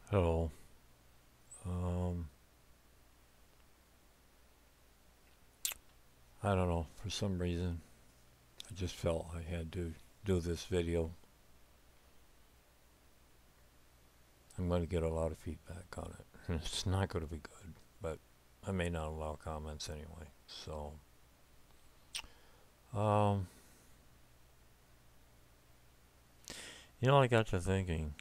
Hello. Um, I don't know. For some reason, I just felt I had to do this video. I'm going to get a lot of feedback on it. It's not going to be good, but I may not allow comments anyway. So, um, I got to thinking.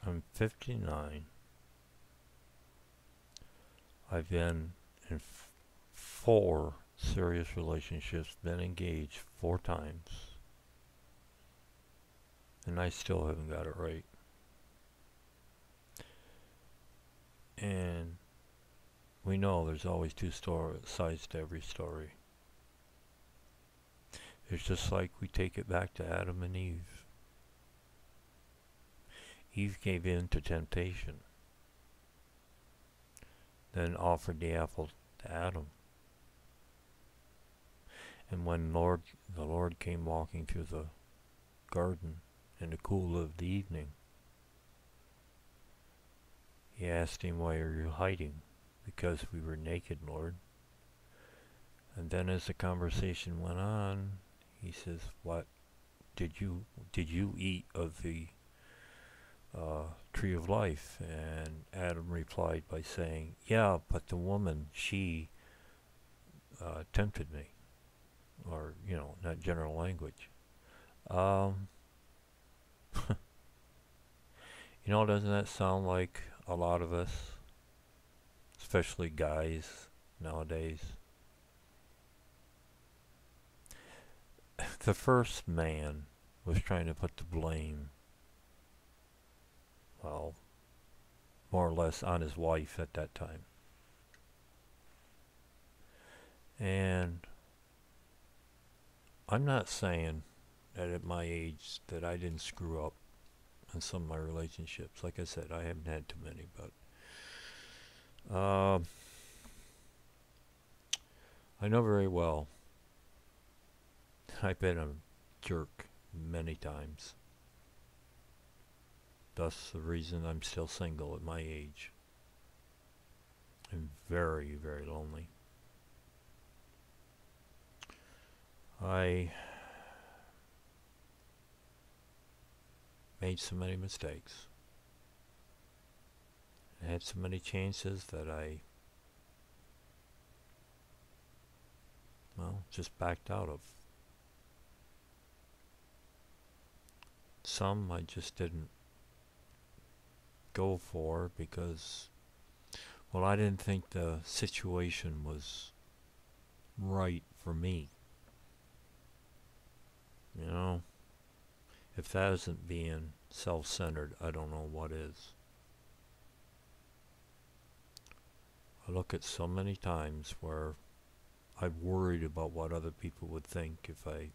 I'm 59. I've been in four serious relationships, been engaged 4 times, and I still haven't got it right. And we know there's always two sides to every story. It's just like we take it back to Adam and Eve. Eve gave in to temptation, then offered the apple to Adam. And when the Lord came walking through the garden in the cool of the evening, he asked him, "Why are you hiding?" "Because we were naked, Lord." And then as the conversation went on, he says, "What did you eat of the tree of life?" And Adam replied by saying, "Yeah, but the woman, she tempted me." Or, not general language. Um, doesn't that sound like a lot of us, especially guys nowadays? The first man was trying to put the blame, well, more or less on his wife at that time. And I'm not saying that at my age that I didn't screw up in some of my relationships. Like I said, I haven't had too many, but I know very well I've been a jerk many times. Thus the reason I'm still single at my age. I'm very, very lonely. I made so many mistakes. I had so many chances that I, well, just backed out of. Some I just didn't go for because, well, I didn't think the situation was right for me. You know, if that isn't being self-centered, I don't know what is. I look at so many times where I've worried about what other people would think if I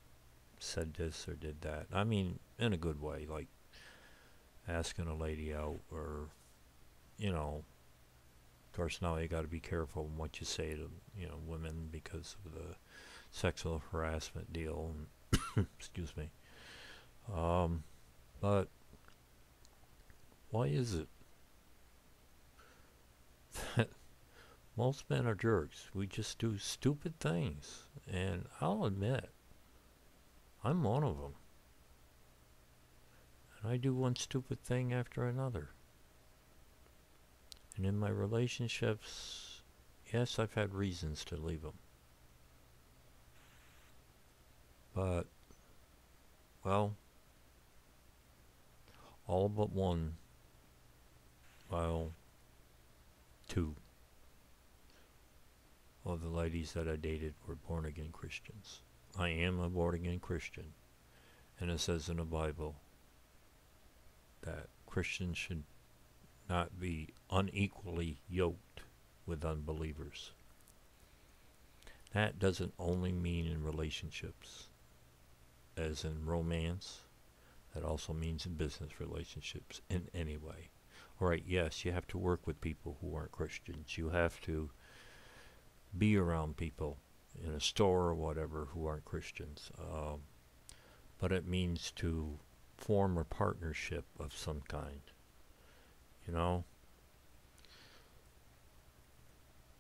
said this or did that. I mean, in a good way, like asking a lady out, or, of course now you got to be careful in what you say to, women because of the sexual harassment deal. And excuse me. Um, but why is it that most men are jerks? We just do stupid things, and I'll admit, I'm one of them. And I do one stupid thing after another. And in my relationships, yes, I've had reasons to leave them. But, well, all but one, well, two of the ladies that I dated were born again Christians. I am a born again Christian. And it says in the Bible that Christians should not be unequally yoked with unbelievers. That doesn't only mean in relationships, as in romance. That also means in business relationships in any way. All right, yes, you have to work with people who aren't Christians. You have to be around people in a store or whatever who aren't Christians. But it means to form a partnership of some kind, you know?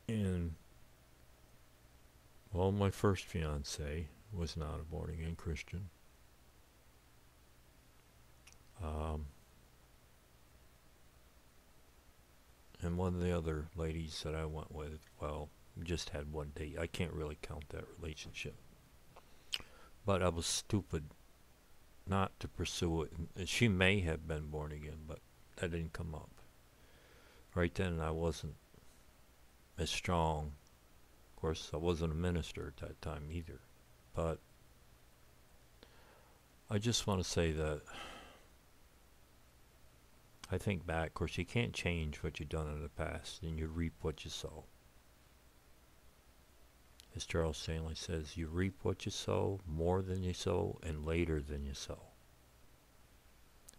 And, well, my first fiance was not a born again Christian. Um, and one of the other ladies that I went with, well, just had one date. I can't really count that relationship. But I was stupid not to pursue it. And she may have been born again, but that didn't come up. Right then, I wasn't as strong. Of course, I wasn't a minister at that time either. But I just want to say that I think back, of course, you can't change what you've done in the past, and you reap what you sow. As Charles Stanley says, you reap what you sow, more than you sow, and later than you sow.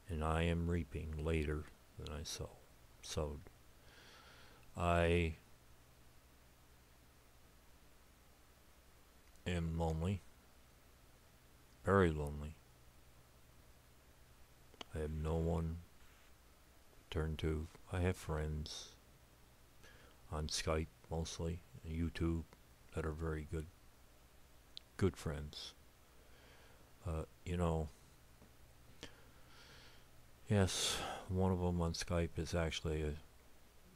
And I am reaping later than I sowed. I am lonely, very lonely. I have no one to turn to. I have friends on Skype mostly, and YouTube, that are very good friends. You know, yes, one of them on Skype is actually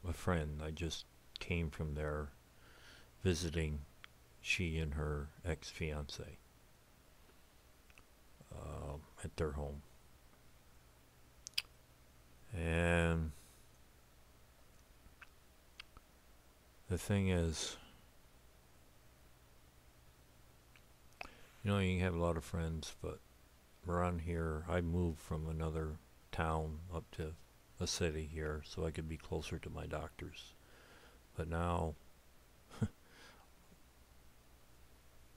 a friend. I just came from there visiting she and her ex-fiance at their home. And the thing is, you know, you can have a lot of friends, but around here, I moved from another town up to a city here so I could be closer to my doctors. But now,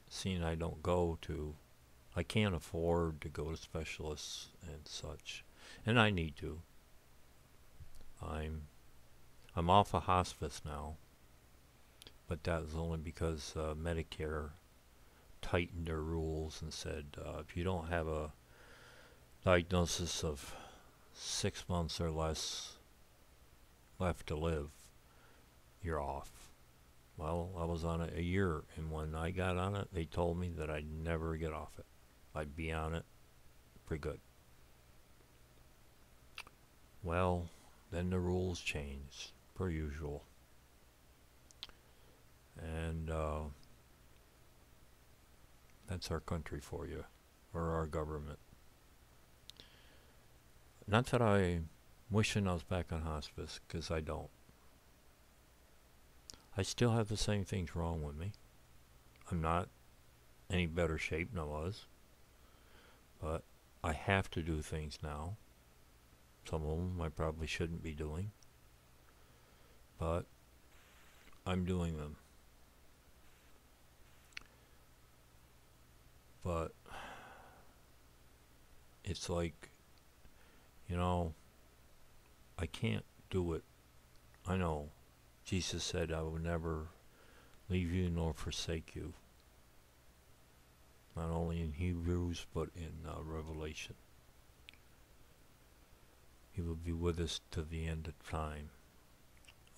seeing I can't afford to go to specialists and such, and I need to. I'm off of hospice now, but that was only because Medicare tightened their rules and said if you don't have a diagnosis of 6 months or less left to live, you're off. Well, I was on it a year, and when I got on it, they told me that I'd never get off it. I'd be on it pretty good. Well, then the rules changed, per usual. And that's our country for you, or our government. Not that I'm wishing I was back on hospice, because I don't. I still have the same things wrong with me. I'm not any better shape than I was. But I have to do things now. Some of them I probably shouldn't be doing. But I'm doing them. But it's like, you know, I can't do it. I know. Jesus said, I will never leave you nor forsake you. Not only in Hebrews, but in Revelation. He will be with us to the end of time.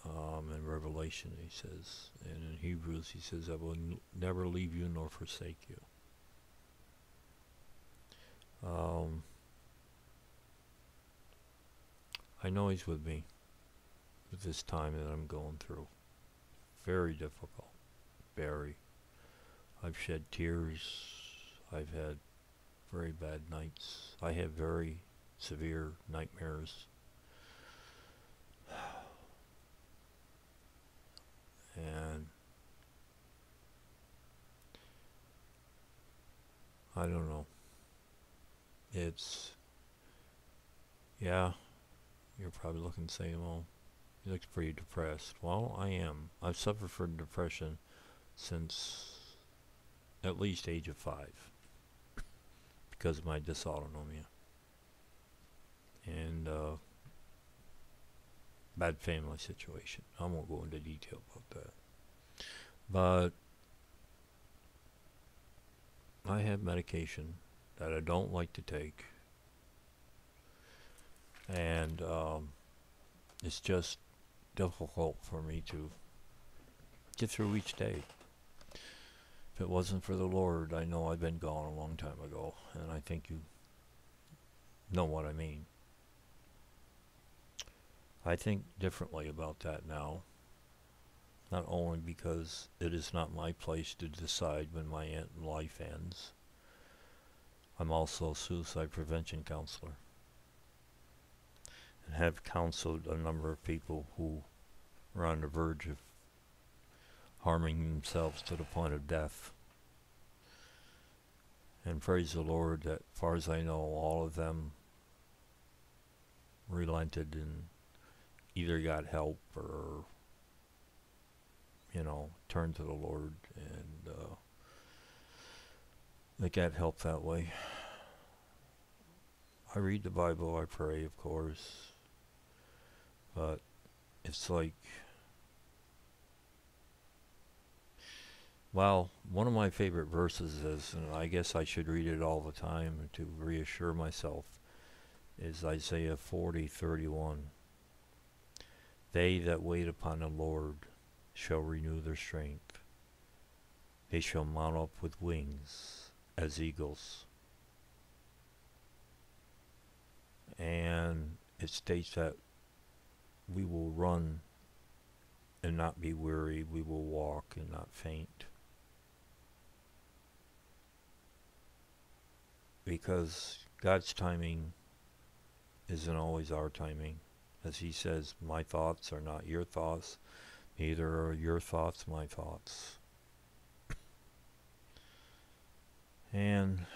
In Revelation, he says. And in Hebrews, he says, I will never leave you nor forsake you. I know he's with me with this time that I'm going through. Very difficult. Very. I've shed tears. I've had very bad nights. I have very severe nightmares. And I don't know. It's, yeah, you're probably looking and saying, well, he looks pretty depressed. Well, I am. I've suffered from depression since at least age of 5 because of my dysautonomia and bad family situation. I won't go into detail about that. But I have medication that I don't like to take, And it's just difficult for me to get through each day. If it wasn't for the Lord, I know I'd been gone a long time ago, and I think you know what I mean. I think differently about that now, not only because it is not my place to decide when my life ends. I'm also a suicide prevention counselor and have counseled a number of people who are on the verge of harming themselves to the point of death. And praise the Lord that, as far as I know, all of them relented and either got help or, turned to the Lord, and they got help that way. I read the Bible, I pray, of course, but it's like, well, one of my favorite verses is, and I guess I should read it all the time to reassure myself, is Isaiah 40:31. They that wait upon the Lord shall renew their strength. They shall mount up with wings as eagles. And it states that we will run and not be weary. We will walk and not faint. Because God's timing isn't always our timing. As he says, my thoughts are not your thoughts, neither are your thoughts my thoughts. And,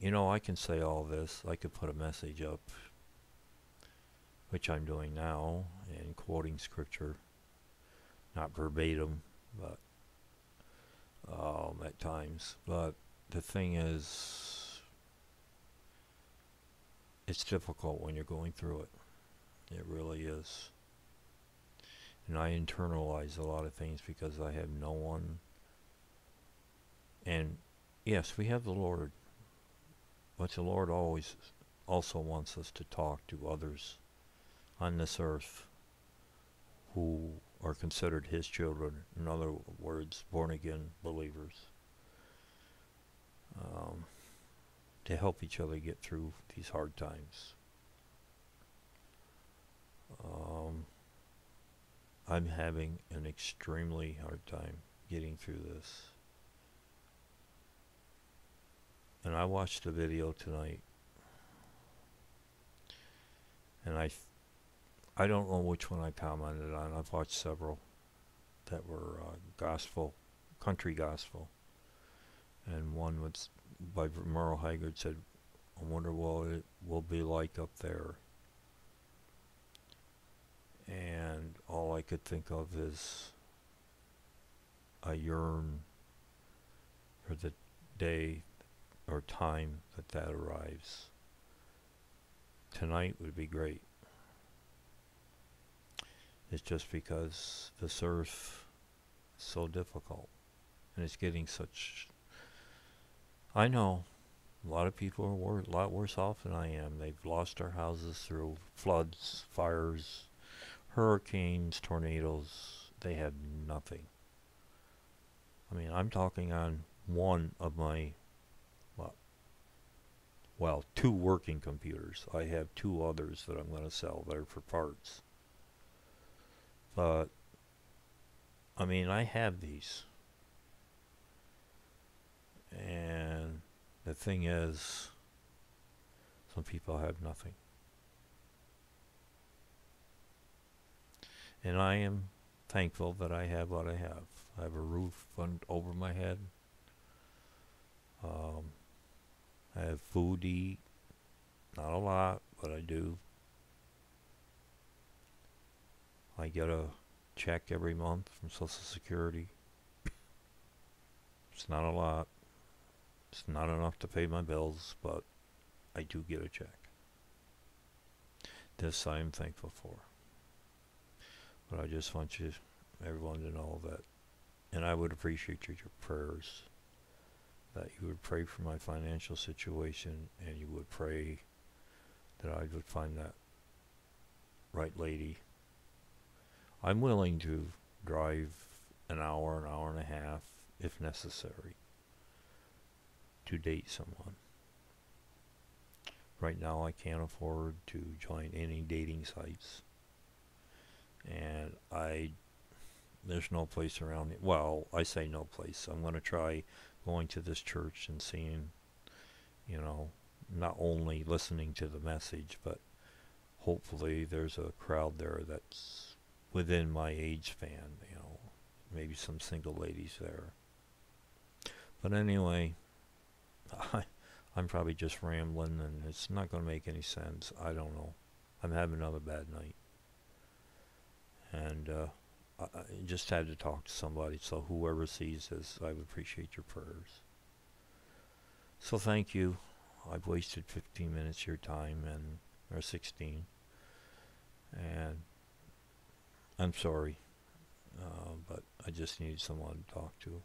I can say all this. I could put a message up, which I'm doing now, and quoting scripture, not verbatim, but at times. But the thing is, it's difficult when you're going through it. It really is. And I internalize a lot of things because I have no one. And yes, we have the Lord, but the Lord always also wants us to talk to others on this earth who are considered his children. In other words, born again believers. To help each other get through these hard times. I'm having an extremely hard time getting through this. And I watched the video tonight, and I don't know which one I commented on. I've watched several that were country gospel, and one was by Merle Haggard said, I wonder what it will be like up there. And all I could think of is I yearn for the day or time that arrives. Tonight would be great. It's just because this earth is so difficult, and it's getting such... I know a lot of people are a lot worse off than I am. They've lost their houses through floods, fires, hurricanes, tornadoes. They have nothing. I mean, I'm talking on one of my, two working computers. I have two others that I'm going to sell that are for parts. But, I mean, I have these. And the thing is, some people have nothing. And I am thankful that I have what I have. I have a roof over my head. I have food to eat. Not a lot, but I do. I get a check every month from Social Security. It's not a lot. It's not enough to pay my bills, but I do get a check. This I am thankful for. But I just want everyone to know that, and I would appreciate your prayers, that you would pray for my financial situation, and you would pray that I would find that right lady, I'm willing to drive an hour and a half, if necessary, to date someone. Right now, I can't afford to join any dating sites, and there's no place around it. Well, I say no place. I'm going to try going to this church and seeing, not only listening to the message, but hopefully there's a crowd there that's within my age span, maybe some single ladies there. But anyway, I'm probably just rambling, and it's not going to make any sense. I don't know. I'm having another bad night. And I just had to talk to somebody, so whoever sees this, I would appreciate your prayers. So thank you. I've wasted 15 minutes of your time, or 16. And I'm sorry, but I just needed someone to talk to.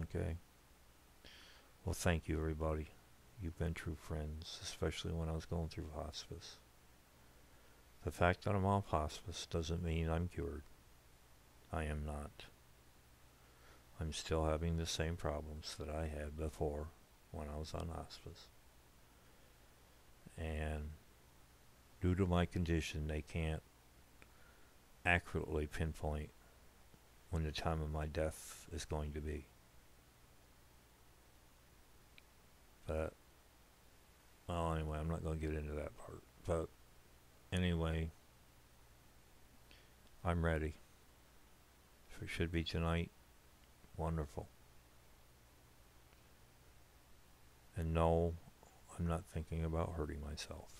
Okay. Well, thank you, everybody. You've been true friends, especially when I was going through hospice. The fact that I'm off hospice doesn't mean I'm cured. I am not. I'm still having the same problems that I had before when I was on hospice. And due to my condition, they can't accurately pinpoint when the time of my death is going to be. But, well, anyway, I'm not going to get into that part. But, anyway, I'm ready. If it should be tonight, wonderful. And no, I'm not thinking about hurting myself.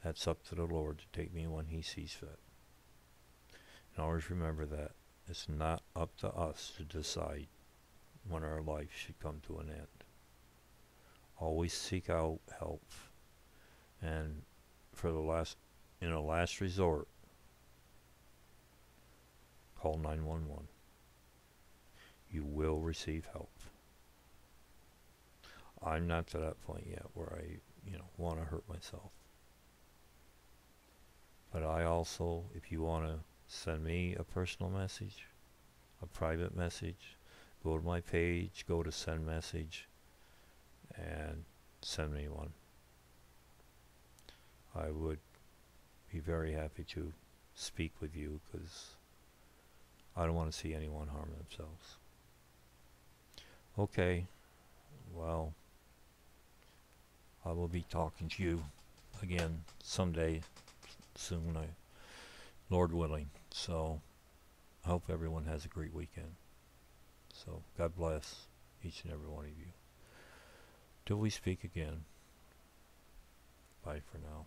That's up to the Lord to take me when He sees fit. And always remember that. It's not up to us to decide when our life should come to an end. Always seek out help. And for the last resort, call 911. You will receive help. I'm not to that point yet where I, want to hurt myself. But I also, if you want to send me a personal message, a private message, go to my page, go to send message, and send me one. I would be very happy to speak with you, because I don't want to see anyone harm themselves. Okay, well, I will be talking to you again someday soon, Lord willing. So I hope everyone has a great weekend. So God bless each and every one of you. Till we speak again. Bye for now.